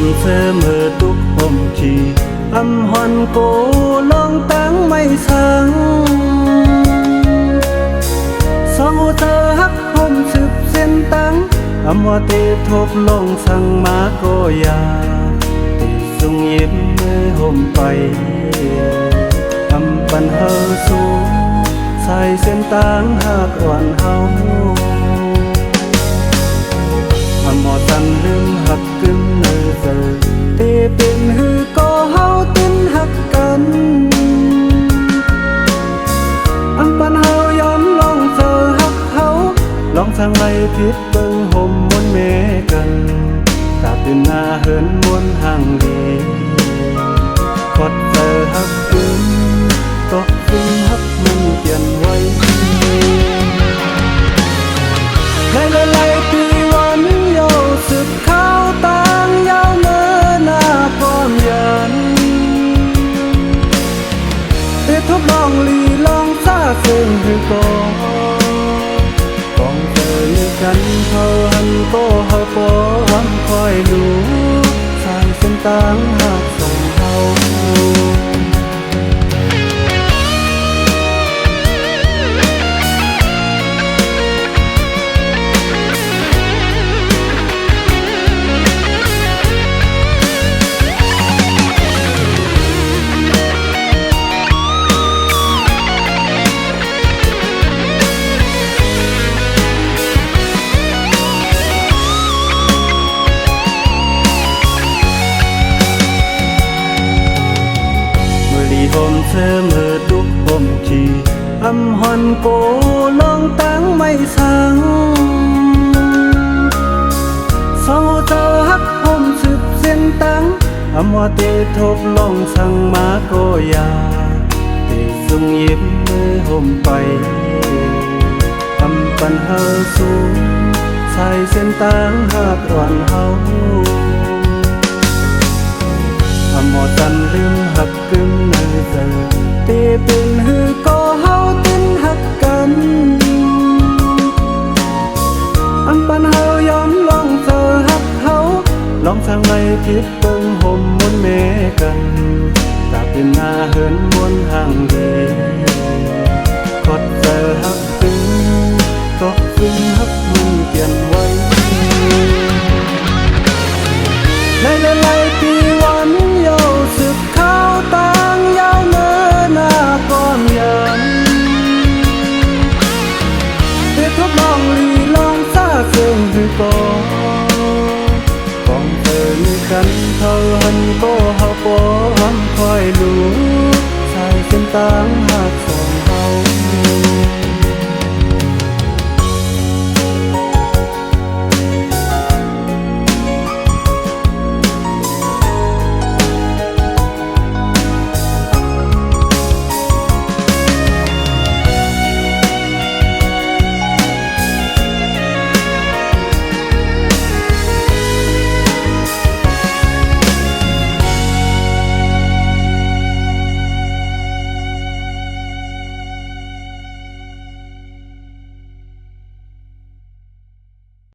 มเสมอทุกหมที่อำหอนโกลองตั้งไม่สังสองเธอฮักหมสืบเส้นตั้งอำว่าเตทบลงสั่งมาก็ยาติสุงยิ้มมือห่มไปอำปันเฮาสูงใส่เส้นตั้งหักอ่อนเฮาอำหมอตันลืมหักกึมเนอเจอเตเป็นหือก็เฮาตินหักกันอำปันเฮายอมลองเจอหักเฮาลองสั่งไว้ผิดเบิ่งห่มมนแม่กันตาตื่นหน้าเหินมนห่างดีกดเจอหักกึมก็ฟินหักมันเปลี่ยนไว้ไล่ปีวันโยสึกเข้าต่างยาวเมื่อหน้าพร้อมยันได้ทดลองลีลองซาซึ่งให้ก่อนเจอกันเขาหันก็เฮาปอหวังคอยดูสายเส้นต่างหักส่งเฮาผมเสมอทุกหมที่อำหอนโกลองตั้งไม่สังสองเธอฮักผมสืบเส้นตั้งอำว่าเตทบลองสั่งมาก็ยาเตสุงยิ้มมือห่มไปอำปันเฮาสูงใส่เส้นตั้งหักอ่อนเฮาอำหมอตันลืมหักกึมเนอเจอเตเป็นหือก็เฮาตินหักกันอำปันเฮายอมลองเจอหักเฮาลองสั่งไว้ผิดเบิ่งห่มมนแม่กันตาเป็นหน้าเหินมนห่างดีกดเจอหักกึมก็ฟินหักมันเปลี่ยนไว้ไล่ปีวันโยสึกเข้าต่างยาวเมื่อหน้าก้อมยันได้ทดลองลีลองซาซึ่งให้ก่อนเจอกันเขาหันก็เฮาปอหวังคอยดูสายเส้นต่างหัก